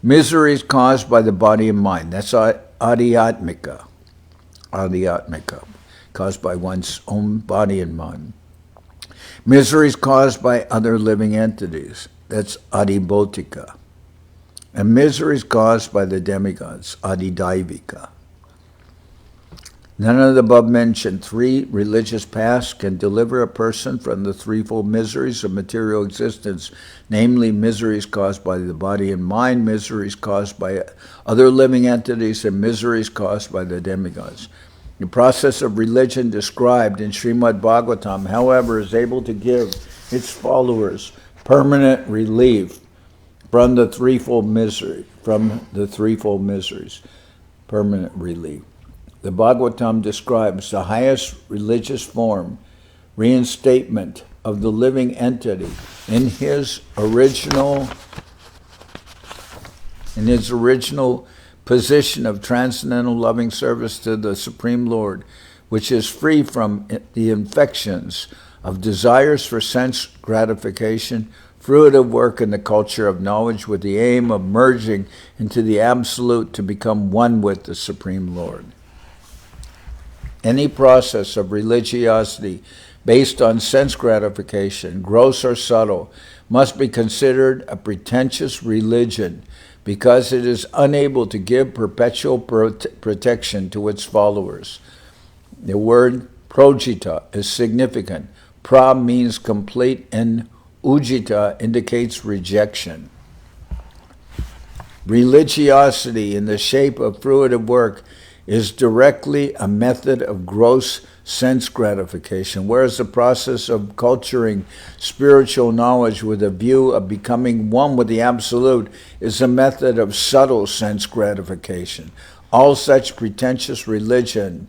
miseries caused by the body and mind. That's adhyatmika, caused by one's own body and mind. Miseries caused by other living entities. That's adi-bhautika. And miseries caused by the demigods, adi-daivika. None of the above-mentioned three religious paths can deliver a person from the threefold miseries of material existence, namely miseries caused by the body and mind, miseries caused by other living entities, and miseries caused by the demigods. The process of religion described in Srimad Bhagavatam, however, is able to give its followers permanent relief from the threefold miseries, permanent relief. The Bhagavatam describes the highest religious form, reinstatement of the living entity in his original position of transcendental loving service to the Supreme Lord, which is free from the infections of desires for sense gratification, fruitive work in the culture of knowledge with the aim of merging into the Absolute to become one with the Supreme Lord. Any process of religiosity based on sense gratification, gross or subtle, must be considered a pretentious religion because it is unable to give perpetual protection to its followers. The word projita is significant. Pra means complete and ujita indicates rejection. Religiosity in the shape of fruitive work is directly a method of gross sense gratification, whereas the process of culturing spiritual knowledge with a view of becoming one with the Absolute is a method of subtle sense gratification. All such pretentious religiosity,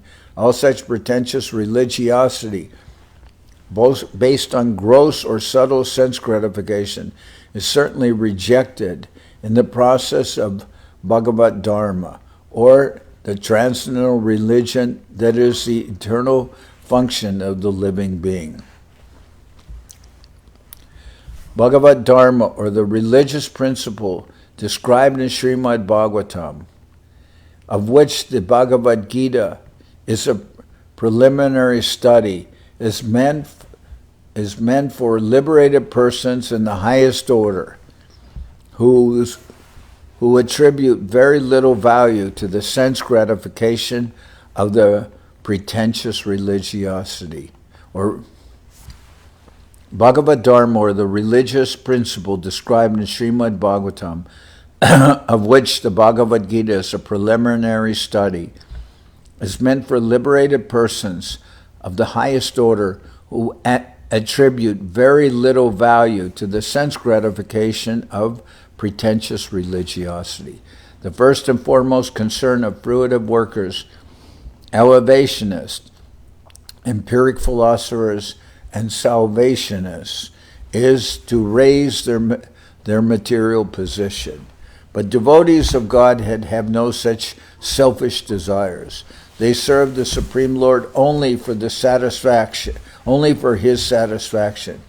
both based on gross or subtle sense gratification, is certainly rejected in the process of Bhagavad Dharma, or the transcendental religion that is the eternal function of the living being. Bhagavad Dharma, or the religious principle described in Srimad Bhagavatam, of which the Bhagavad Gita is a preliminary study, is meant for liberated persons in the highest order, who attribute very little value to the sense gratification of the pretentious religiosity. Or Bhagavad Dharma, or the religious principle described in Srimad Bhagavatam, of which the Bhagavad Gita is a preliminary study, is meant for liberated persons of the highest order who attribute very little value to the sense gratification of pretentious religiosity. The first and foremost concern of fruitive workers, elevationists, empiric philosophers, and salvationists is to raise their material position. But devotees of Godhead have no such selfish desires. They serve the Supreme Lord only for His satisfaction.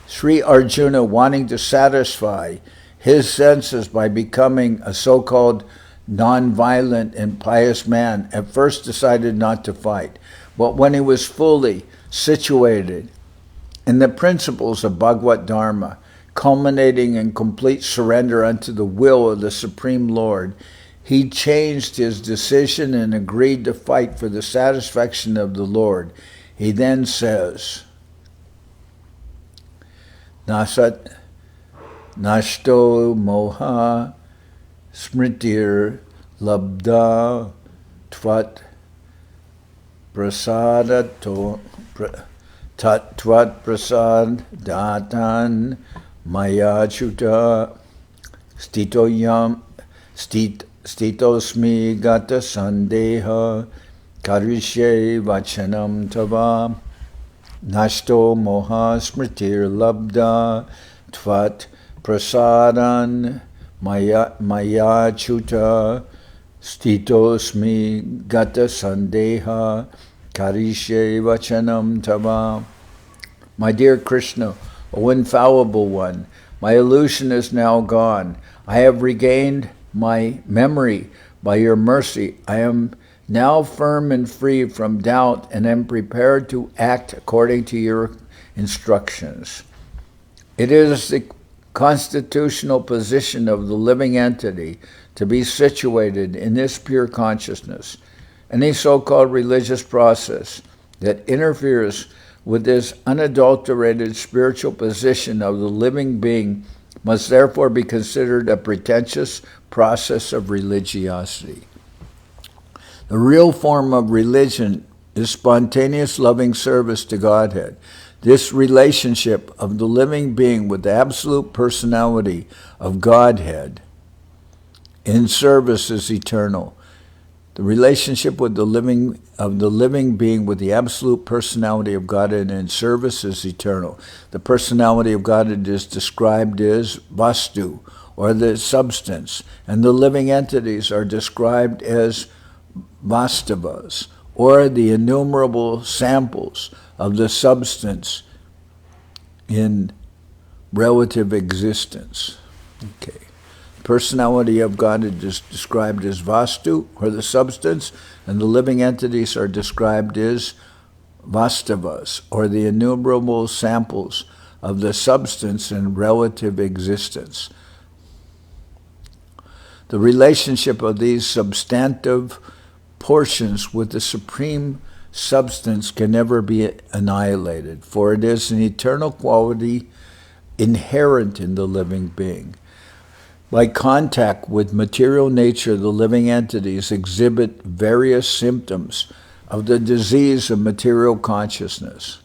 Sri Arjuna, wanting to satisfy his senses by becoming a so-called non-violent and pious man, at first decided not to fight. But when he was fully situated in the principles of Bhagavad Dharma, culminating in complete surrender unto the will of the Supreme Lord, he changed his decision and agreed to fight for the satisfaction of the Lord. He then says, Nasat Nashto Moha Smritir Labda Tvat Prasadato Tatvat Prasad Datan Mayachuta Stitosmi Gata Sandeha Karishe Vachanam Tava Nashto Moha Smritir Labda Tvat Prasadan Mayachuta Stitosmi Gata Sandeha Karishe Vachanam Tava. My dear Krishna, O infallible one, my illusion is now gone. I have regained my memory by your mercy. I am now firm and free from doubt and am prepared to act according to your instructions. It is the constitutional position of the living entity to be situated in this pure consciousness. Any so-called religious process that interferes with this unadulterated spiritual position of the living being must therefore be considered a pretentious process of religiosity. The real form of religion is spontaneous loving service to Godhead. This relationship of the living being with the absolute personality of Godhead in service is eternal. The relationship with the living being with the absolute personality of Godhead in service is eternal. The personality of Godhead is described as vastu, or the substance, and the living entities are described as vastavas, or the innumerable samples of the substance in relative existence. Okay. Personality of God is described as vastu, or the substance, and the living entities are described as vastavas, or the innumerable samples of the substance in relative existence. The relationship of these substantive portions with the supreme substance can never be annihilated, for it is an eternal quality inherent in the living being. By contact with material nature, the living entities exhibit various symptoms of the disease of material consciousness.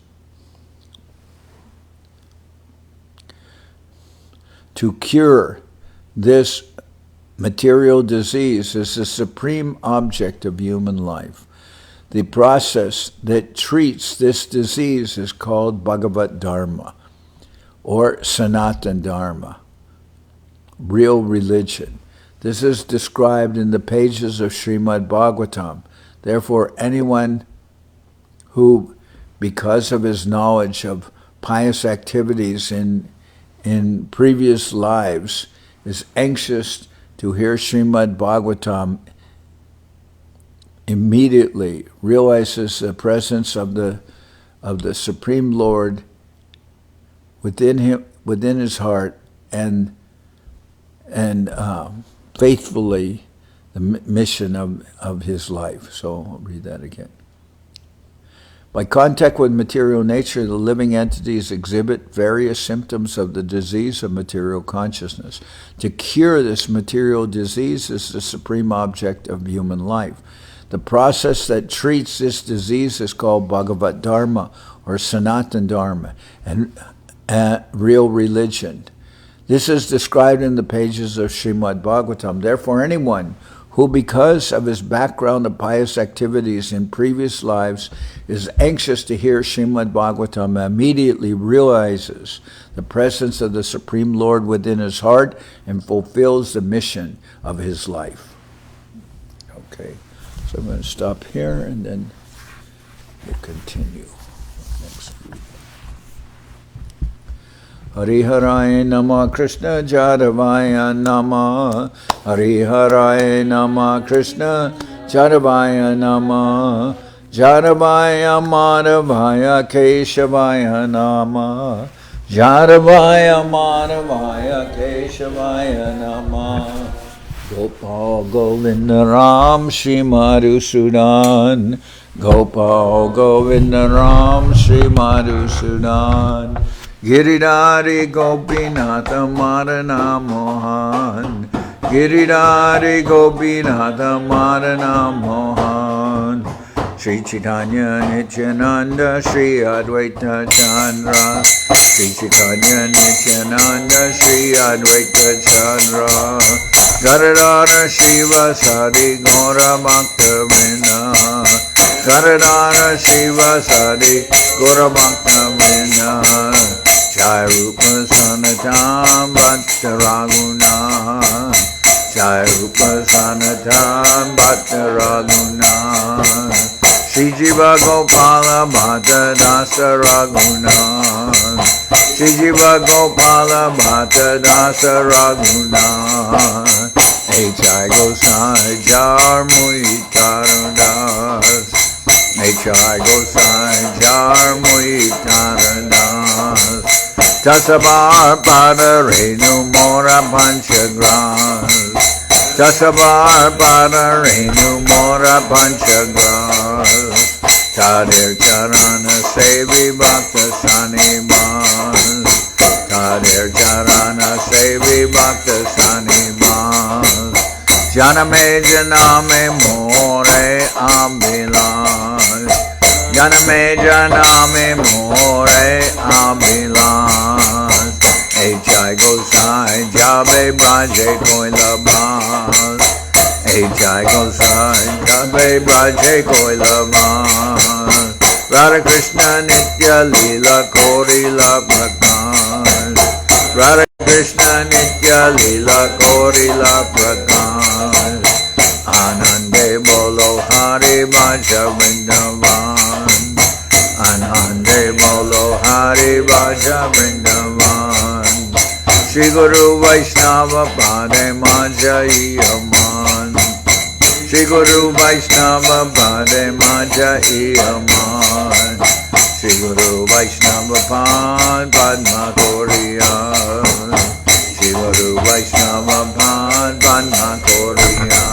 To cure this material disease is the supreme object of human life. The process that treats this disease is called Bhagavat Dharma, or Sanatan Dharma, real religion. This is described in the pages of Srimad Bhagavatam. Therefore, anyone who, because of his knowledge of pious activities in previous lives, is anxious to hear Srimad Bhagavatam, immediately realizes the presence of the Supreme Lord within him, within his heart, and faithfully the mission of his life. So I'll read that again. By contact with material nature, the living entities exhibit various symptoms of the disease of material consciousness. To cure this material disease is the supreme object of human life. The process that treats this disease is called Bhagavat Dharma, or Sanatan Dharma, and real religion. This is described in the pages of Srimad Bhagavatam. Therefore, anyone who, because of his background of pious activities in previous lives, is anxious to hear Srimad Bhagavatam, immediately realizes the presence of the Supreme Lord within his heart and fulfills the mission of his life. Okay, so I'm going to stop here and then we'll continue next week. Hariharaya Nama Krishna Jadavaya Nama Hariharaya Nama Krishna Jadavaya Nama Jadavaya Madhavaya Keshavaya Nama Jadavaya Madhavaya Keshavaya Nama Gopal Govinda Ram Shri Madhusudan. Gopal Govinda Ram Shri Madhusudan. Giridhari Gopinath Madan-Mohan. Giridhari Gopinath Madan-Mohan. Sri Chaitanya Nityananda Sri Advaita Chandra. Sri Chaitanya Nityananda Sri Advaita Chandra. Gadadara Shiva Sadi Gaura Bhaktivedanta. Gadadara Shiva Sadi Gaura Bhaktivedanta. Jai Rupa Sanatam Bhatta Raguna. Jai Rupa Sanatam Bhatta Raguna. Shri Jiva Gopala Bhatta Dasa Raguna. Shri Jiva Gopala Bhatta Dasa Raguna. H.I. Gosai Jar Muitarandas. H.I. Gosai Jar Muitarandas. Tasabar Pada Renu Mora Panchagras. Tasabar Pada Renu Mora Panchagras. Tadir Charana Sevi Bhakta Sanibas. Tadir Charana Sevi Bhakta Sanibas. Janame Janame More Abhilas. Janame Janame More Abhilas. H.I. Gosai Jabe Braje Koilabas. H.I. Gosai Jabe Braje Koilabas. Radha Krishna Nitya Lila Korila Prakash. Radha Krishna Nitya Lila Korila Prakash. Anande Bolo Hari Bhaja Vrindaban. Anande Bolo Hari Bhaja Vrindaban. Shri Guru Vaishnava Pade Majai Aman. Shri Guru Vaishnava Pade Majai Aman. Shri Guru Vaishnava Pad Padma Koriya. Shri Guru Vaishnava Pad Padma Koriya.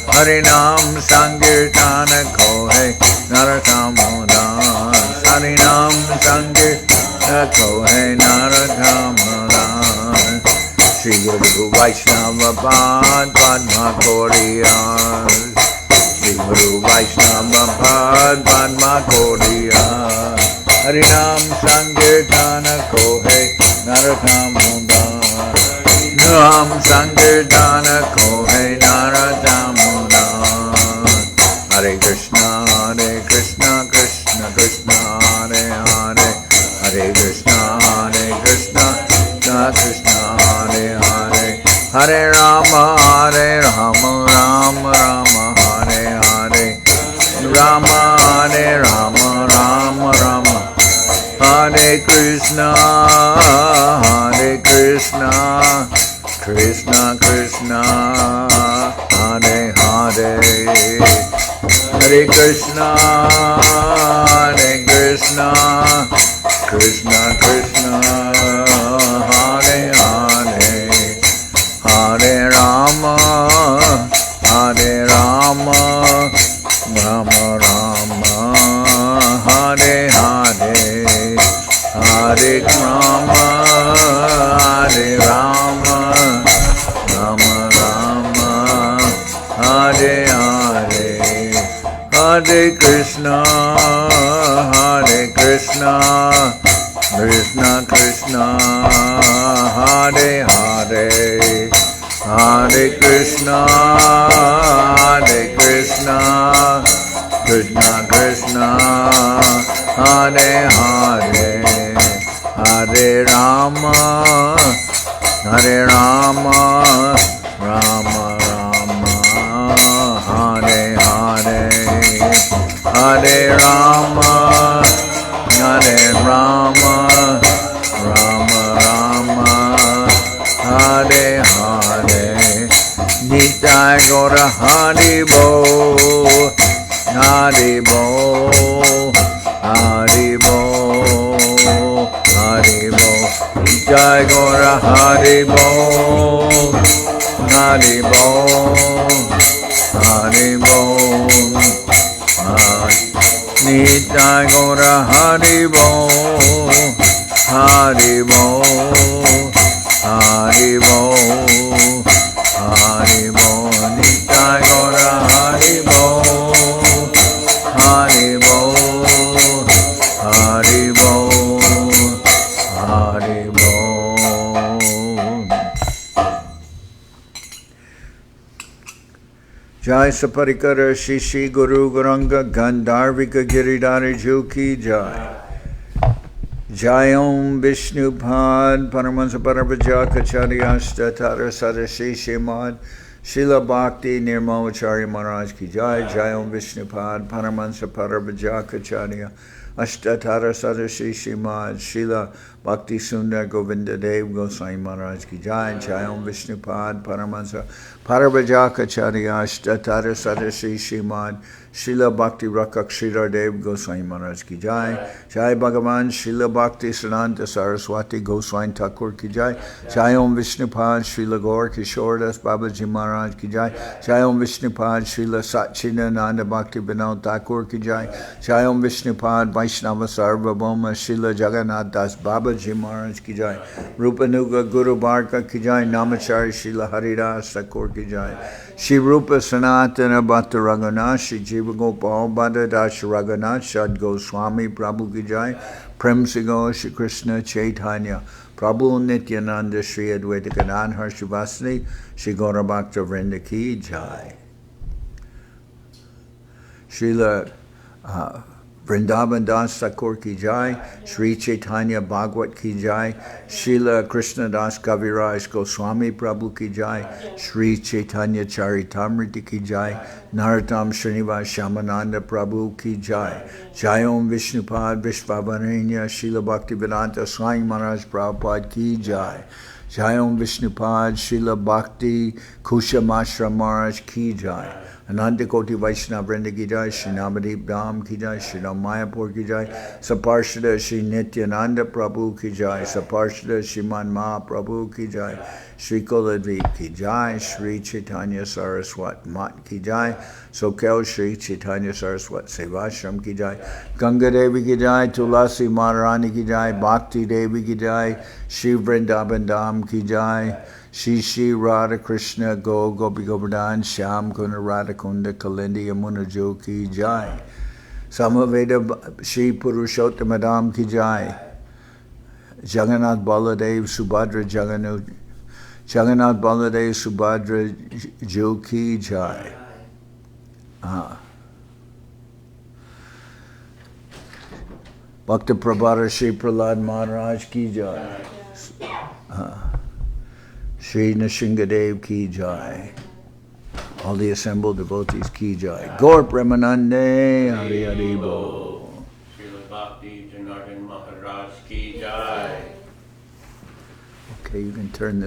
Harinam Sankirtana Kohe Narakamodas. Harinam Sankirtana Kohe Narakamodas. Shri Guru Vaishnava Pad Padma Koriya. Shri Guru Vaishnava Pad Padma Koriya. Harinam Sankirtana Kohe Narakamodas. Nam Sankirtana Kohe Narakamodas. Hare Krishna, Krishna Krishna, Hare Hare. Hare Krishna, Krishna Krishna, Hare Hare. Hare Rama, Rama Rama, Hare Hare. Rama, Rama, Rama Rama. Hare Krishna, Krishna Krishna, Hare Hare. Hare Krishna, Krishna Krishna, Hare Hare. Hare Rama, Rama Rama, Hare Hare. Hare Rama, Rama Rama, Hare Hare. Hare Krishna, Krishna Krishna, Hare Hare. Hare Krishna, Krishna Krishna, Hare Hare. Hare Rama, Rama Rama, Hare Hare. Hare Rama, Rama Rama, Hare Hare. Nitai Gaura Hari Bo, Hari Bo, Hari Bo, Hari Bo. Nitai Gaura Hari Bo, Hari Bol, Hari Bol, Nitai Gaura Hari Bol, Hari Bol, Hari Bol, Hari Bol, Nitai Gaura Hari Bol, Hari Bol, Hari Bol, Hari Bol. Jai Saparikara Shishi Guru Guranga Gandharvika Giridhari Juki Jai. Jai Om Vishnupad Paramahansa Parabhajakacharya Ashtatara Sadashi Shimad Srila Bhakti Nirmamacharya Maharaj Ki Jai. Jai Om Vishnupad Paramahansa Parabhajakacharya Ashtatara Sadashi Shimad Srila Bhakti Sundar Govinda Dev Goswami Maharaj Ki Jai. Jai Om Vishnupad Paramahansa Parabhajakacharya Ashtatara Sadashi Shimad Srila Bhakti Rakak Sridhar Dev Goswami Maharaj Ki Jai. Jai Bhagavan Srila Bhakti Siddhanta Saraswati Goswami Thakur Ki Jai. Jai Om Vishnupad Srila Gaur Kishore Das Babaji Maharaj Ki Jai. Jai Om Vishnupad Srila Satchidananda Bhakti Vinod Thakur Ki Jai. Jai Om Vishnupad Vaishnava Sarvabhauma Srila Jagannath Das Babaji Maharaj Ki Jai. Rupanuga Guru Bharka Ki Jai. Namachari Srila Haridas Thakur Ki Jai. Shri Rupa Sanatana Bhatta Raghunath Shri Jiva Gopal Bhatta Das Raghunath Shad Goswami Prabhu Ki Jai. Prem Sigo Shri Krishna Chaitanya Prabhu Nityananda Shri Advaita Gadadhar Shivasani Shri Gauda Bhaktivedanta Ki Jai. Srila Vrindaban Das Thakur Ki Jai. Sri Chaitanya Bhagwat Ki Jai. Srila Krishnadas Kaviraj Goswami Prabhu Ki Jai. Sri Chaitanya Charitamrita Ki Jai. Narottam Srinivas Shamananda Prabhu Ki Jai. Jai Om Vishnupad Vishvavarenya Srila Bhaktivedanta Swami Maharaj Prabhupad Ki Jai. Jai Om Vishnupad Srila Bhakti Kushamashra Maharaj Ki Jai. Ananta Koti Vaishnava Vrinda Ki Jai. Shri Navadip Dham Ki Jai. Shri Ram Mayapur Ki Jai. Saparshada Shri Nityananda Prabhu Ki Jai. Saparshada Shriman Mahaprabhu Ki Jai. Shri Kuladvip Ki Jai. Sri Chaitanya Saraswat Mat Ki Jai. Soquel Sri Chaitanya Saraswat Seva Ashram Ki Jai. Ganga Devi Ki Jai. Tulasi Maharani Ki Jai. Bhakti Devi Ki Jai. Shri Vrindaban Dham Ki Jai. Shri Shri Radha Krishna Go Gopi Govardhan Shyam Kunda Radha Kunda Kalindi Yamuna Jo Ki Jai. Samaveda Shri Purushottam Dham Ki Jai. Jagannath Baladev Subhadra Jagannath Baladev Subhadra Jo Ki Jai. Bhakta Prabhara Shri Prahlad Maharaj Ki Jai. Shri Nishingadev Ki Jai. All the assembled devotees Ki Jai. Gaur Premanande Hari Hari Bol. Srila Bhakti Janardan Maharaj Ki Jai. Okay, you can turn this.